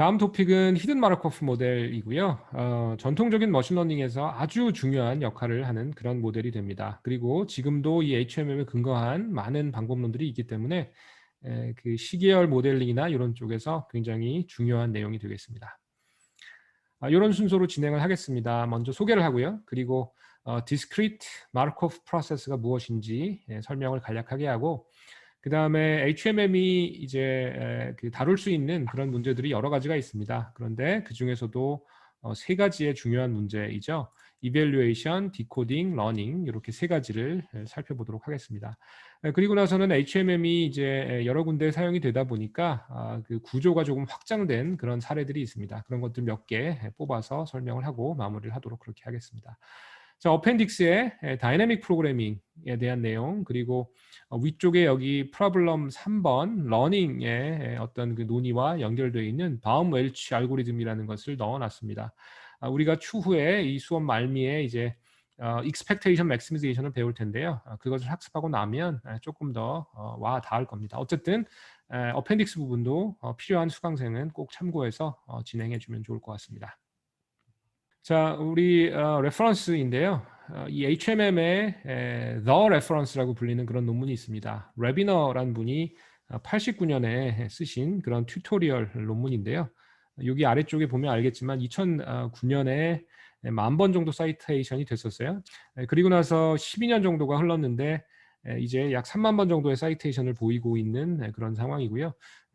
다음 토픽은 히든 마르코프 모델이고요. 전통적인 머신러닝에서 아주 중요한 역할을 하는 그런 모델이 됩니다. 그리고 지금도 이 HMM에 근거한 많은 방법론들이 있기 때문에 그 시계열 모델링이나 이런 쪽에서 굉장히 중요한 내용이 되겠습니다. 이런 순서로 진행을 하겠습니다. 먼저 소개를 하고요. 그리고 Discrete Markov Process가 무엇인지 설명을 간략하게 하고, 그 다음에 HMM이 이제 그 다룰 수 있는 그런 문제들이 여러 가지가 있습니다. 그런데 그 중에서도 세 가지의 중요한 문제이죠. Evaluation, Decoding, Learning 이렇게 세 가지를 살펴보도록 하겠습니다. 그리고 나서는 HMM이 이제 여러 군데 사용이 되다 보니까 그 구조가 조금 확장된 그런 사례들이 있습니다. 그런 것들 몇 개 뽑아서 설명을 하고 마무리를 하도록 그렇게 하겠습니다. 자, 어펜딕스의 다이내믹 프로그래밍에 대한 내용, 그리고 위쪽에 여기 프로블럼 3번 러닝의 어떤 그 논의와 연결되어 있는 바움 웰치 알고리즘이라는 것을 넣어놨습니다. 우리가 추후에 이 수업 말미에 이제 expectation maximization을 배울 텐데요. 그것을 학습하고 나면 조금 더 와 닿을 겁니다. 어쨌든 어펜딕스 부분도 필요한 수강생은 꼭 참고해서 진행해 주면 좋을 것 같습니다. 자, 우리 레퍼런스인데요. 이 HMM의 The Reference라고 불리는 그런 논문이 있습니다. 레비너란 분이 89년에 쓰신 그런 튜토리얼 논문인데요. 여기 아래쪽에 보면 알겠지만 2009년에 10,000번 정도 사이테이션이 됐었어요. 그리고 나서 12년 정도가 흘렀는데 이제 약 3만 번 정도의 사이테이션을 보이고 있는 그런 상황이고요.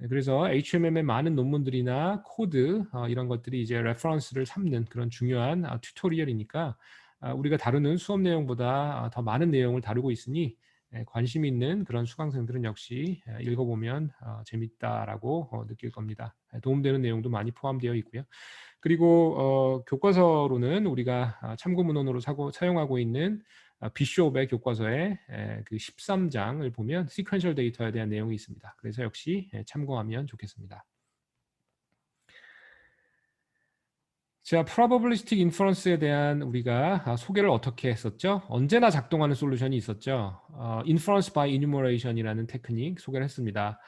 그래서 HMM의 많은 논문들이나 코드 이런 것들이 이제 레퍼런스를 삼는 그런 중요한 튜토리얼이니까 우리가 다루는 수업 내용보다 더 많은 내용을 다루고 있으니 관심 있는 그런 수강생들은 역시 읽어보면 재밌다라고 느낄 겁니다. 도움되는 내용도 많이 포함되어 있고요. 그리고 교과서로는 우리가 참고 문헌으로 사용하고 있는 비숍의 교과서의 그 13장을 보면 시퀀셜 데이터에 대한 내용이 있습니다. 그래서 역시 참고하면 좋겠습니다. 자, probabilistic inference에 대한 우리가 소개를 어떻게 했었죠? 언제나 작동하는 솔루션이 있었죠. inference by enumeration이라는 테크닉 소개를 했습니다.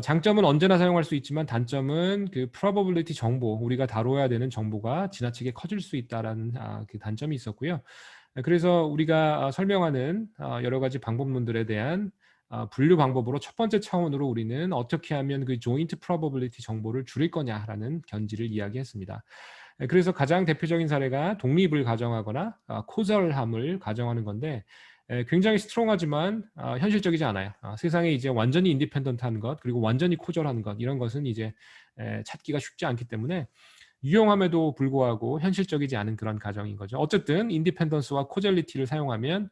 장점은 언제나 사용할 수 있지만 단점은 그 probability 정보, 우리가 다뤄야 되는 정보가 지나치게 커질 수 있다라는 그 단점이 있었고요. 그래서 우리가 설명하는 여러 가지 방법론들에 대한 분류 방법으로 첫 번째 차원으로 우리는 어떻게 하면 그 joint probability 정보를 줄일 거냐라는 견지를 이야기했습니다. 그래서 가장 대표적인 사례가 독립을 가정하거나 코절함을 가정하는 건데 굉장히 스트롱하지만 현실적이지 않아요. 세상에 이제 완전히 인디펜던트한 것 그리고 완전히 코절하는 것 이런 것은 이제 찾기가 쉽지 않기 때문에 유용함에도 불구하고 현실적이지 않은 그런 가정인 거죠. 어쨌든 인디펜던스와 코젤리티를 사용하면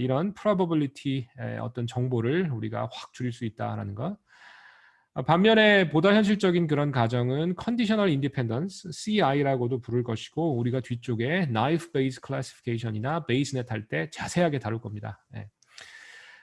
이런 프로버빌리티의 어떤 정보를 우리가 확 줄일 수 있다라는 것. 반면에 보다 현실적인 그런 가정은 Conditional Independence, CI라고도 부를 것이고 우리가 뒤쪽에 Naive Bayes Classification이나 Bayesnet 할 때 자세하게 다룰 겁니다.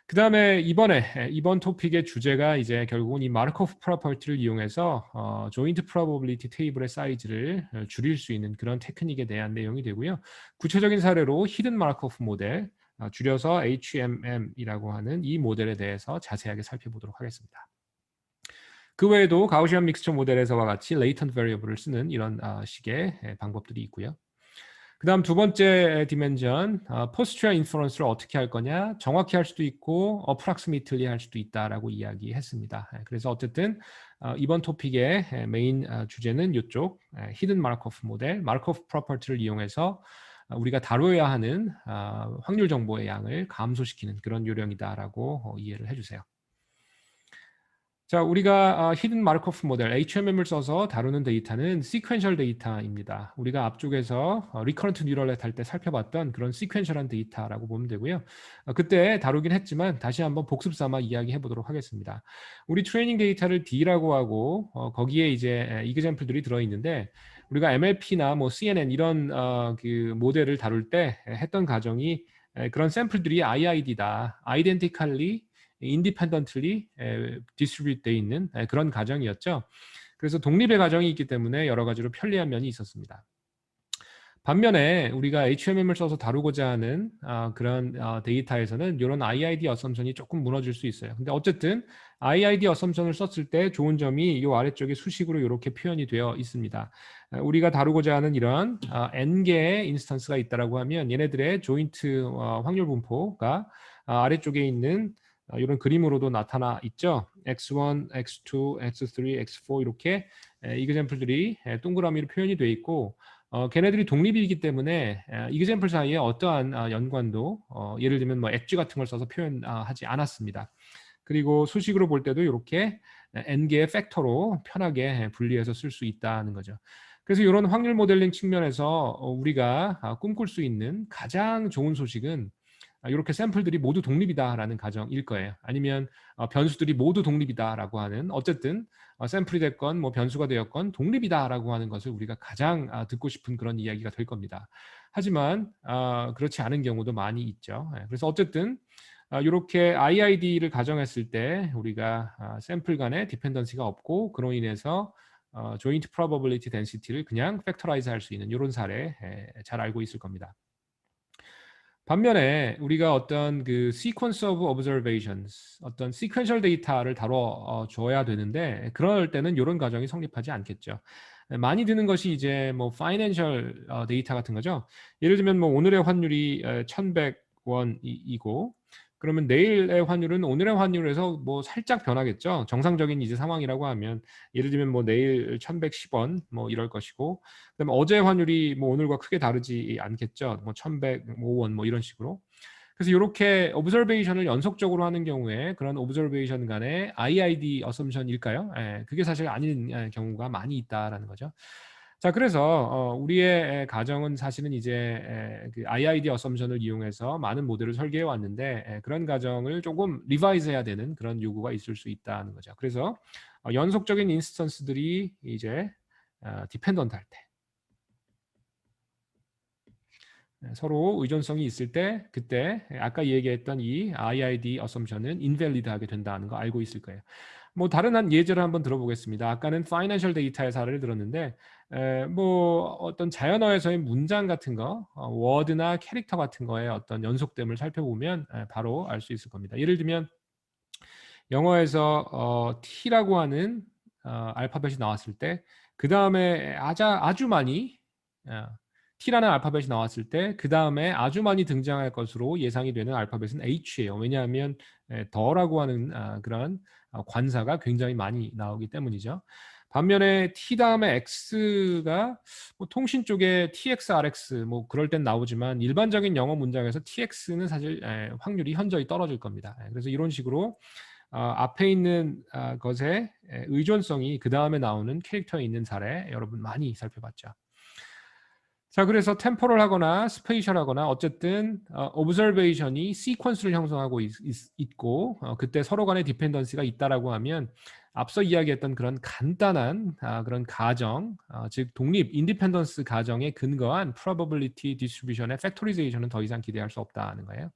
그 다음에 이번 토픽의 주제가 이제 결국은 이 마르코프 프로퍼티를 이용해서 조인트 프로버빌리티 테이블의 사이즈를 줄일 수 있는 그런 테크닉에 대한 내용이 되고요. 구체적인 사례로 히든 마르코프 모델, 줄여서 HMM이라고 하는 이 모델에 대해서 자세하게 살펴보도록 하겠습니다. 그 외에도 가우시안 믹스처 모델에서와 같이 레이턴트 베리어블을 쓰는 이런 식의 방법들이 있고요. 그 다음 두 번째 디멘전, 포스처 인퍼런스를 어떻게 할 거냐, 정확히 할 수도 있고 어프락시미틀리 할 수도 있다라고 이야기했습니다. 그래서 어쨌든 이번 토픽의 메인 주제는 이쪽 히든 마르코프 모델, 마르코프 프로퍼티를 이용해서 우리가 다뤄야 하는 확률 정보의 양을 감소시키는 그런 요령이다라고 이해를 해주세요. 자, 우리가 히든 마르코프 모델 HMM을 써서 다루는 데이터는 시퀀셜 데이터입니다. 우리가 앞쪽에서 리커런트 뉴럴넷 할 때 살펴봤던 그런 시퀀셜한 데이터라고 보면 되고요. 그때 다루긴 했지만 다시 한번 복습 삼아 이야기해 보도록 하겠습니다. 우리 트레이닝 데이터를 D라고 하고 거기에 이제 이그젬플들이 들어 있는데 우리가 MLP나 뭐 CNN 이런 그 모델을 다룰 때 했던 가정이 그런 샘플들이 IID다. Identically independently distribute 돼 있는 그런 가정이었죠. 그래서 독립의 가정이 있기 때문에 여러 가지로 편리한 면이 있었습니다. 반면에 우리가 HMM을 써서 다루고자 하는 그런 데이터에서는 이런 IID 어썸션이 조금 무너질 수 있어요. 근데 어쨌든 IID 어썸션을 썼을 때 좋은 점이 이 아래쪽에 수식으로 이렇게 표현이 되어 있습니다. 우리가 다루고자 하는 이런 n개의 인스턴스가 있다라고 하면 얘네들의 조인트 확률 분포가 아래쪽에 있는 이런 그림으로도 나타나 있죠. x1, x2, x3, x4 이렇게 이그젬플들이 동그라미로 표현이 되어 있고 걔네들이 독립이기 때문에 이그젬플 사이에 어떠한 연관도 예를 들면 뭐 엣지 같은 걸 써서 표현하지 않았습니다. 그리고 수식으로 볼 때도 이렇게 n개의 팩터로 편하게 분리해서 쓸 수 있다는 거죠. 그래서 이런 확률 모델링 측면에서 우리가 꿈꿀 수 있는 가장 좋은 소식은 이렇게 샘플들이 모두 독립이다라는 가정일 거예요. 아니면 변수들이 모두 독립이다라고 하는 어쨌든 샘플이 됐건 뭐 변수가 되었건 독립이다라고 하는 것을 우리가 가장 듣고 싶은 그런 이야기가 될 겁니다. 하지만 그렇지 않은 경우도 많이 있죠. 그래서 어쨌든 이렇게 IID를 가정했을 때 우리가 샘플 간의 디펜던시가 없고 그로 인해서 조인트 프로버빌리티 덴시티를 그냥 팩터라이즈 할 수 있는 이런 사례 잘 알고 있을 겁니다. 반면에 우리가 어떤 그 sequence of observations, 어떤 sequential 데이터를 다뤄 줘야 되는데 그럴 때는 이런 과정이 성립하지 않겠죠. 많이 드는 것이 이제 뭐 financial 데이터 같은 거죠. 예를 들면 뭐 오늘의 환율이 1,100원이고 그러면 내일의 환율은 오늘의 환율에서 뭐 살짝 변하겠죠. 정상적인 이제 상황이라고 하면 예를 들면 뭐 내일 1,110원 뭐 이럴 것이고 그다음에 어제 환율이 뭐 오늘과 크게 다르지 않겠죠. 뭐 1,105원 뭐 이런 식으로. 그래서 이렇게 오브저베이션을 연속적으로 하는 경우에 그런 오브저베이션 간의 IID 어썸션일까요? 그게 사실 아닌 경우가 많이 있다라는 거죠. 자, 그래서 우리의 가정은 사실은 이제 그 IID 어썸션을 이용해서 많은 모델을 설계해 왔는데 그런 가정을 조금 리바이즈해야 되는 그런 요구가 있을 수 있다는 거죠. 그래서 연속적인 인스턴스들이 이제 디펜던트 할 때 서로 의존성이 있을 때 그때 아까 얘기했던 이 IID 어썸션은 인밸리드하게 된다는 거 알고 있을 거예요. 뭐 다른 한 예제를 한번 들어보겠습니다. 아까는 파이낸셜 데이터의 사례를 들었는데 뭐 어떤 자연어에서의 문장 같은 거, 워드나 캐릭터 같은 거에 어떤 연속됨을 살펴보면 바로 알 수 있을 겁니다. 예를 들면 영어에서 T라고 하는 알파벳이 나왔을 때 그 다음에 아주 많이 T라는 알파벳이 나왔을 때 그 다음에 아주 많이 등장할 것으로 예상이 되는 알파벳은 H예요. 왜냐하면 더라고 하는 그런 관사가 굉장히 많이 나오기 때문이죠. 반면에 T 다음에 X가 뭐 통신 쪽에 TX, RX 뭐 그럴 땐 나오지만 일반적인 영어 문장에서 TX는 사실 확률이 현저히 떨어질 겁니다. 그래서 이런 식으로 앞에 있는 것의 의존성이 그 다음에 나오는 캐릭터에 있는 사례 여러분 많이 살펴봤죠. 자, 그래서 템포럴 하거나 스페이셜 하거나 어쨌든 오브저베이션이 시퀀스를 형성하고 있고 그때 서로 간의 디펜던시가 있다라고 하면 앞서 이야기했던 그런 간단한 그런 가정, 즉 독립 인디펜던스 가정에 근거한 probability distribution의 팩토리제이션은 더 이상 기대할 수 없다는 거예요.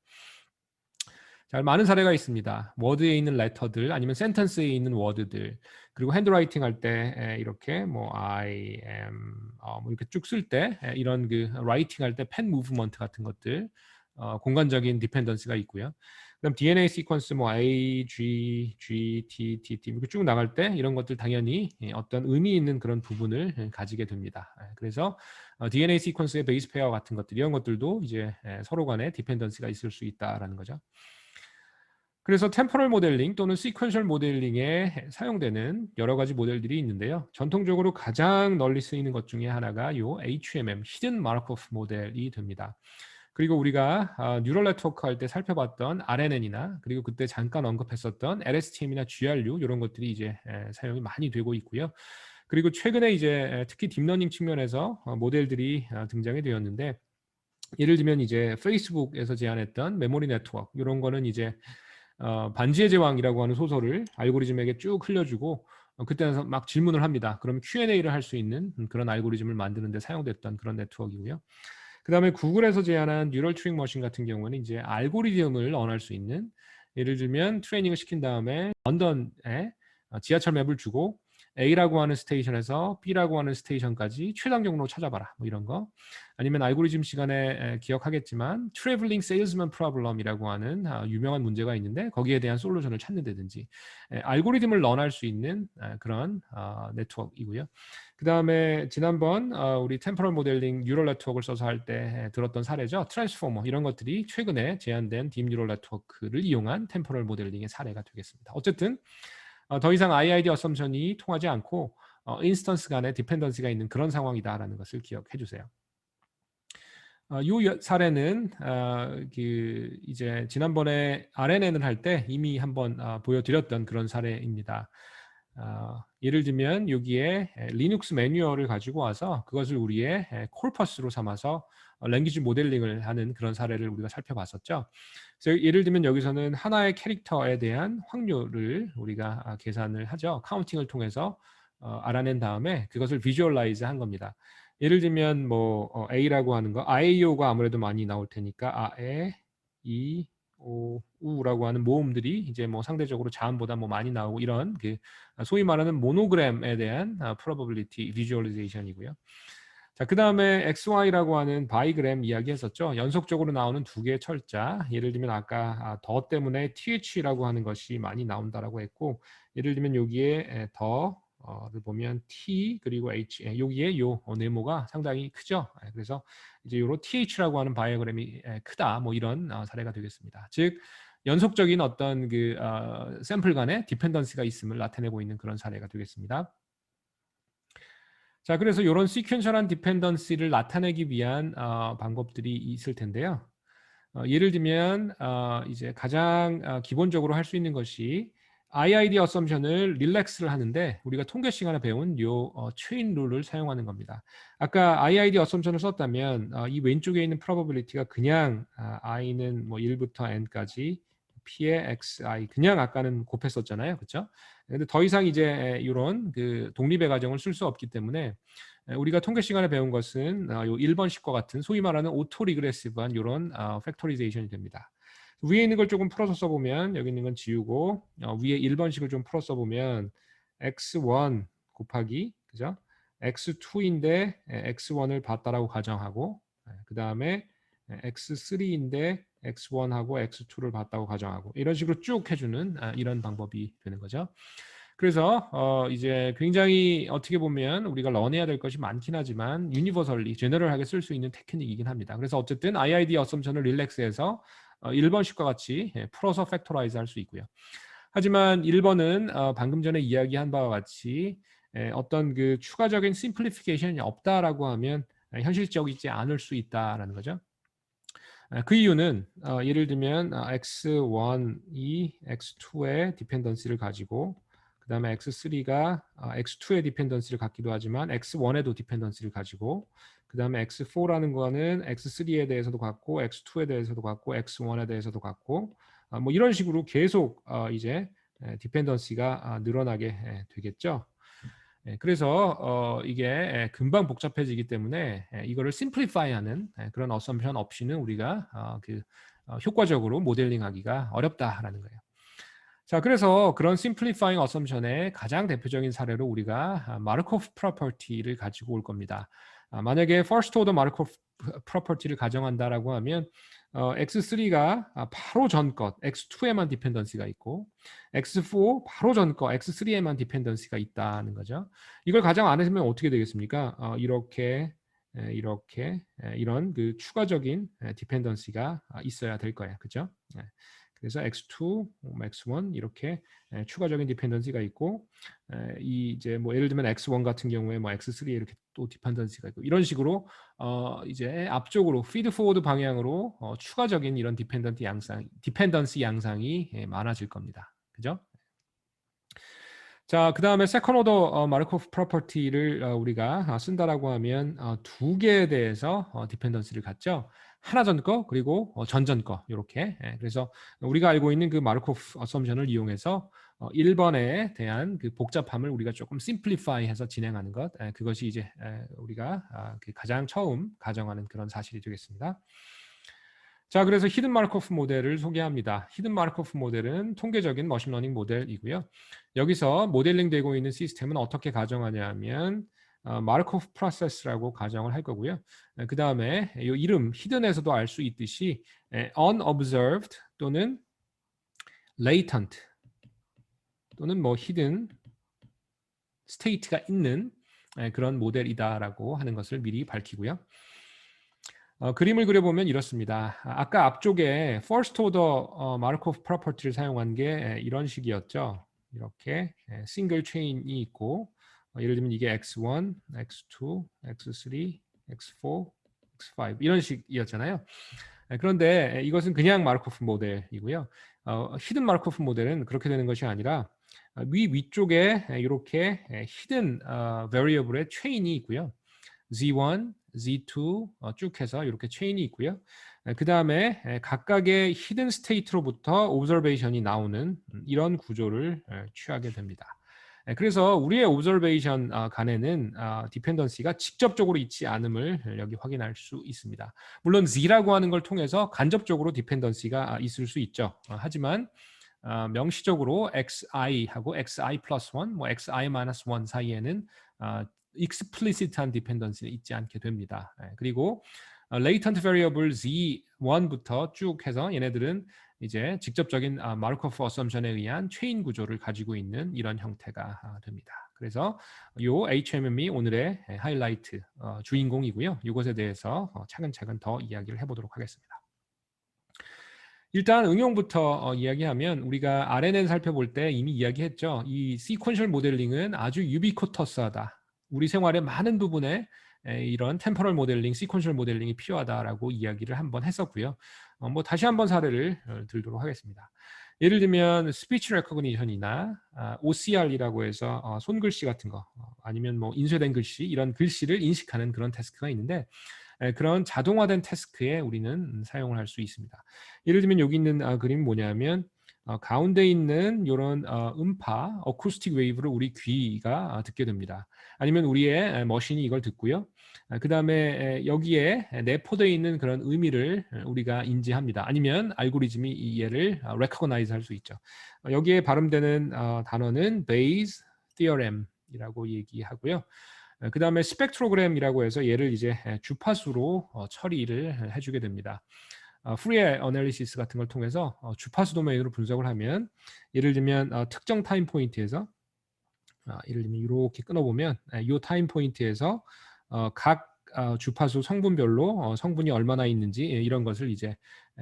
자, 많은 사례가 있습니다. 워드에 있는 레터들 아니면 센텐스에 있는 워드들 그리고 핸드라이팅 할 때 이렇게 뭐 I am 뭐 이렇게 쭉 쓸 때 이런 그 라이팅 할 때 펜 무브먼트 같은 것들 공간적인 디펜던스가 있고요. 그다음 DNA 시퀀스 뭐 A, G, G, T, T, T 이렇게 쭉 나갈 때 이런 것들 당연히 어떤 의미 있는 그런 부분을 가지게 됩니다. 그래서 DNA 시퀀스의 베이스 페어 같은 것들 이런 것들도 이제 서로 간에 디펜던스가 있을 수 있다라는 거죠. 그래서 템포럴 모델링 또는 시퀀셜 모델링에 사용되는 여러 가지 모델들이 있는데요. 전통적으로 가장 널리 쓰이는 것 중에 하나가 요 HMM, 히든 마르코프 모델이 됩니다. 그리고 우리가 뉴럴 네트워크 할 때 살펴봤던 RNN이나 그리고 그때 잠깐 언급했었던 LSTM이나 GRU 이런 것들이 이제 사용이 많이 되고 있고요. 그리고 최근에 이제 특히 딥러닝 측면에서 모델들이 등장이 되었는데 예를 들면 이제 페이스북에서 제안했던 메모리 네트워크 이런 거는 이제 반지의 제왕이라고 하는 소설을 알고리즘에게 쭉 흘려주고 그때는 막 질문을 합니다. 그럼 Q&A를 할 수 있는 그런 알고리즘을 만드는 데 사용됐던 그런 네트워크이고요. 그 다음에 구글에서 제안한 뉴럴 튜링 머신 같은 경우는 이제 알고리즘을 언할 수 있는 예를 들면 트레이닝을 시킨 다음에 런던에 지하철 맵을 주고 A라고 하는 스테이션에서 B라고 하는 스테이션까지 최단 경로 찾아봐라. 뭐 이런 거. 아니면 알고리즘 시간에 기억하겠지만 Traveling Salesman Problem이라고 하는 유명한 문제가 있는데 거기에 대한 솔루션을 찾는다든지 알고리즘을 런할 수 있는 그런 네트워크이고요. 그 다음에 지난번 우리 템포럴 모델링 뉴럴 네트워크를 써서 할 때 들었던 사례죠. 트랜스포머 이런 것들이 최근에 제안된 딥 뉴럴 네트워크를 이용한 템포럴 모델링의 사례가 되겠습니다. 어쨌든 더 이상 IID 어썸션이 통하지 않고 인스턴스 간에 디펜던시가 있는 그런 상황이다라는 것을 기억해 주세요. 이 사례는 그 이제 지난번에 RNN을 할 때 이미 한번 보여드렸던 그런 사례입니다. 예를 들면 여기에 리눅스 매뉴얼을 가지고 와서 그것을 우리의 콜퍼스로 삼아서 랭귀지 모델링을 하는 그런 사례를 우리가 살펴봤었죠. 그래서 예를 들면 여기서는 하나의 캐릭터에 대한 확률을 우리가 계산을 하죠. 카운팅을 통해서 알아낸 다음에 그것을 비주얼라이즈 한 겁니다. 예를 들면 뭐 A라고 하는 거 아에이오가 아무래도 많이 나올 테니까 아에 이 오, 우라고 하는 모음들이 이제 뭐 상대적으로 자음보다 뭐 많이 나오고 이런 그 소위 말하는 모노그램에 대한 probability visualization이고요. 자, 그 다음에 XY라고 하는 바이그램 이야기했었죠. 연속적으로 나오는 두 개의 철자. 예를 들면 아까 더 때문에 TH라고 하는 것이 많이 나온다라고 했고, 예를 들면 여기에 더를 보면 T 그리고 H 여기에 요 네모가 상당히 크죠. 그래서 이제 요로 TH라고 하는 바이그램이 크다. 뭐 이런 사례가 되겠습니다. 즉 연속적인 어떤 그 샘플 간의 디펜던시가 있음을 나타내고 있는 그런 사례가 되겠습니다. 자, 그래서 이런 시퀀셜한 디펜던시를 나타내기 위한 방법들이 있을 텐데요. 예를 들면 이제 가장 기본적으로 할 수 있는 것이 IID 어썸션을 릴렉스를 하는데 우리가 통계 시간에 배운 요 체인 룰을 사용하는 겁니다. 아까 IID 어썸션을 썼다면 이 왼쪽에 있는 probability가 그냥 i는 뭐 1부터 n까지 p의 xi 그냥 아까는 곱했었잖아요, 그렇죠? 근데 더 이상 이제 이런 그 독립의 가정을 쓸 수 없기 때문에 우리가 통계 시간에 배운 것은 요 1번식과 같은 소위 말하는 오토 리그레시브한 이런 팩토리제이션이 됩니다. 위에 있는 걸 조금 풀어서 써보면 여기 있는 건 지우고 위에 1번식을 좀 풀어 써보면 x1 곱하기 그죠? x2인데 x1을 봤다라고 가정하고 그 다음에 x3인데 x1하고 x2를 봤다고 가정하고 이런 식으로 쭉 해주는 이런 방법이 되는 거죠. 그래서 이제 굉장히 어떻게 보면 우리가 런해야 될 것이 많긴 하지만 유니버설리 제너럴하게 쓸 수 있는 테크닉이긴 합니다. 그래서 어쨌든 IID 어썸션을 릴렉스해서 1번식과 같이 풀어서 팩토라이즈 할 수 있고요. 하지만 1번은 방금 전에 이야기한 바와 같이 어떤 그 추가적인 심플리피케이션이 없다라고 하면 현실적이지 않을 수 있다라는 거죠. 그 이유는 예를 들면 x1이 x2의 디펜던시를 가지고 그 다음에 x3가 x2의 디펜던시를 갖기도 하지만 x1에도 디펜던시를 가지고 그 다음에 x4라는 거는 x3에 대해서도 갖고 x2에 대해서도 갖고 x1에 대해서도 갖고 뭐 이런 식으로 계속 이제 디펜던시가 늘어나게 되겠죠. 그래서 이게 금방 복잡해지기 때문에 이거를 심플리파이하는 그런 어썸션 없이는 우리가 효과적으로 모델링하기가 어렵다라는 거예요. 자, 그래서 그런 심플리파잉 어썸션의 가장 대표적인 사례로 우리가 마르코프 프로퍼티를 가지고 올 겁니다. 만약에 first order 마르코프 프로퍼티를 가정한다라고 하면 x3가 바로 전 것 x2에만 디펜던시가 있고 x4 바로 전 것 x3에만 디펜던시가 있다는 거죠. 이걸 가정 안 했으면 어떻게 되겠습니까? 이렇게 이런 그 추가적인 디펜던시가 있어야 될 거예요. 그죠? 그래서 x2, x1 이렇게 추가적인 디펜던시가 있고 이 이제 뭐 예를 들면 x1 같은 경우에 뭐 x3 이렇게 또 디펜던시가 있고 이런 식으로 이제 앞쪽으로 피드 포워드 방향으로 추가적인 이런 디펜던시 양상이 많아질 겁니다. 그죠? 자, 그 다음에 세컨 오더 마르코프 프로퍼티를 우리가 쓴다라고 하면 두 개에 대해서 디펜던시를 갖죠. 하나 전 거 그리고 전전 거 이렇게. 그래서 우리가 알고 있는 그 마르코프 어썸션을 이용해서 1번에 대한 그 복잡함을 우리가 조금 심플리파이해서 진행하는 것. 그것이 이제 우리가 그 가장 처음 가정하는 그런 사실이 되겠습니다. 자, 그래서 히든 마르코프 모델을 소개합니다. 히든 마르코프 모델은 통계적인 머신러닝 모델이고요. 여기서 모델링 되고 있는 시스템은 어떻게 가정하냐 하면 마르코프 프로세스라고 가정을 할 거고요. 그 다음에 이 이름 히든에서도 알 수 있듯이 unobserved 또는 latent 또는 뭐 hidden state가 있는 그런 모델이다라고 하는 것을 미리 밝히고요. 그림을 그려보면 이렇습니다. 아까 앞쪽에 first order 마르코프 프로퍼티를 사용한 게 이런 식이었죠. 이렇게 싱글 체인이 있고 예를 들면 이게 x1, x2, x3, x4, x5 이런 식이었잖아요. 그런데 이것은 그냥 마르코프 모델이고요. 히든 마르코프 모델은 그렇게 되는 것이 아니라 위쪽에 이렇게 히든 variable의 체인이 있고요. Z1, Z2 쭉 해서 이렇게 체인이 있고요. 그 다음에 각각의 히든 스테이트로부터 오브저베이션이 나오는 이런 구조를 취하게 됩니다. 그래서 우리의 오브저베이션 간에는 디펜던시가 직접적으로 있지 않음을 여기 확인할 수 있습니다. 물론 Z라고 하는 걸 통해서 간접적으로 디펜던시가 있을 수 있죠. 하지만 명시적으로 XI하고 XI 플러스 1, 뭐 XI 마이너스 1 사이에는 explicit한 dependency는 있지 않게 됩니다. 그리고 latent variable Z1부터 쭉 해서 얘네들은 이제 직접적인 마르코프 어썸션에 의한 체인 구조를 가지고 있는 이런 형태가 됩니다. 그래서 요 HMM이 오늘의 하이라이트 주인공이고요. 이것에 대해서 차근차근 더 이야기를 해보도록 하겠습니다. 일단 응용부터 이야기하면 우리가 RNN 살펴볼 때 이미 이야기했죠. 이 시퀀셜 모델링은 아주 유비쿼터스하다. 우리 생활의 많은 부분에 이런 템포럴 모델링, 시퀀셜 모델링이 필요하다라고 이야기를 한번 했었고요. 뭐 다시 한번 사례를 들도록 하겠습니다. 예를 들면 스피치 레코그니션이나 OCR이라고 해서 손글씨 같은 거 아니면 뭐 인쇄된 글씨 이런 글씨를 인식하는 그런 태스크가 있는데 그런 자동화된 태스크에 우리는 사용을 할 수 있습니다. 예를 들면 여기 있는 그림이 뭐냐면 가운데 있는 이런 음파, 어쿠스틱 웨이브를 우리 귀가 듣게 됩니다. 아니면 우리의 머신이 이걸 듣고요. 그 다음에 여기에 내포되어 있는 그런 의미를 우리가 인지합니다. 아니면 알고리즘이 이 얘를 recognize 할 수 있죠. 여기에 발음되는 단어는 Bayes theorem이라고 얘기하고요. 그 다음에 스펙트로그램이라고 해서 얘를 이제 주파수로 처리를 해주게 됩니다. 후리에 어널리시스 같은 걸 통해서 주파수 도메인으로 분석을 하면 예를 들면 특정 타임 포인트에서 예를 들면 이렇게 끊어보면 이 타임 포인트에서 각 주파수 성분별로 성분이 얼마나 있는지 이런 것을 이제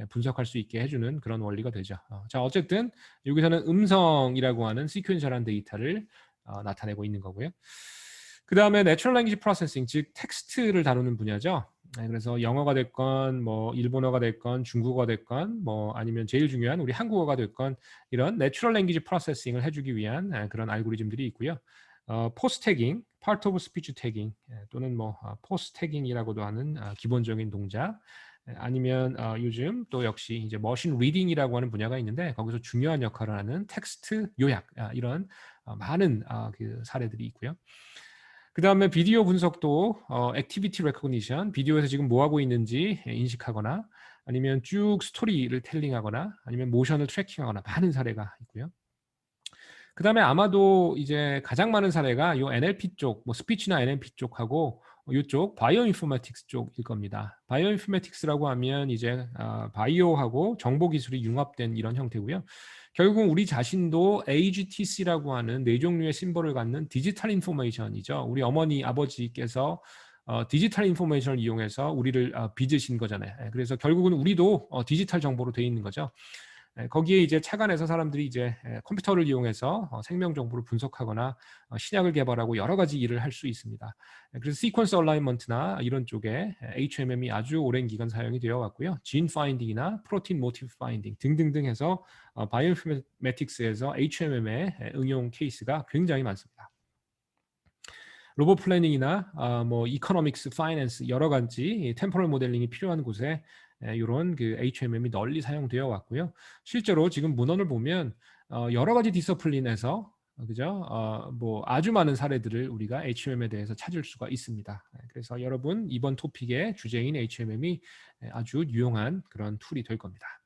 분석할 수 있게 해주는 그런 원리가 되죠. 자, 어쨌든 여기서는 음성이라고 하는 시퀀셜한 데이터를 나타내고 있는 거고요. 그 다음에 Natural Language Processing, 즉 텍스트를 다루는 분야죠. 그래서 영어가 됐건 뭐 일본어가 됐건 중국어가 됐건 뭐 아니면 제일 중요한 우리 한국어가 됐건 이런 Natural Language Processing을 해주기 위한 그런 알고리즘들이 있고요. 포스트 태깅, Part of Speech Tagging 또는 뭐 포스트 태깅이라고도 하는 기본적인 동작 아니면 요즘 또 역시 이제 머신 리딩이라고 하는 분야가 있는데 거기서 중요한 역할을 하는 텍스트 요약 이런 많은 그 사례들이 있고요. 그 다음에 비디오 분석도 액티비티 레코그니션, 비디오에서 지금 뭐 하고 있는지 인식하거나 아니면 쭉 스토리를 텔링하거나 아니면 모션을 트래킹하거나 많은 사례가 있고요. 그 다음에 아마도 이제 가장 많은 사례가 요 NLP 쪽, 뭐 스피치나 NLP 쪽하고 이쪽 바이오 인포메틱스 쪽일 겁니다. 바이오 인포메틱스라고 하면 이제 바이오하고 정보 기술이 융합된 이런 형태고요. 결국은 우리 자신도 AGTC라고 하는 네 종류의 심볼을 갖는 디지털 인포메이션이죠. 우리 어머니, 아버지께서 디지털 인포메이션을 이용해서 우리를 빚으신 거잖아요. 그래서 결국은 우리도 디지털 정보로 되어 있는 거죠. 거기에 이제 착안해서 사람들이 이제 컴퓨터를 이용해서 생명 정보를 분석하거나 신약을 개발하고 여러 가지 일을 할 수 있습니다. 그래서 시퀀스 얼라이먼트나 이런 쪽에 HMM이 아주 오랜 기간 사용이 되어 왔고요. 진 파인딩이나 프로틴 모티브 파인딩 등등등 해서 바이오인포메틱스에서 HMM의 응용 케이스가 굉장히 많습니다. 로봇 플래닝이나 뭐 이코노믹스, 파이낸스 여러 가지 템포럴 모델링이 필요한 곳에 이런 그 HMM이 널리 사용되어 왔고요. 실제로 지금 문헌을 보면 여러 가지 디서플린에서 그죠? 뭐 아주 많은 사례들을 우리가 HMM에 대해서 찾을 수가 있습니다. 그래서 여러분 이번 토픽의 주제인 HMM이 아주 유용한 그런 툴이 될 겁니다.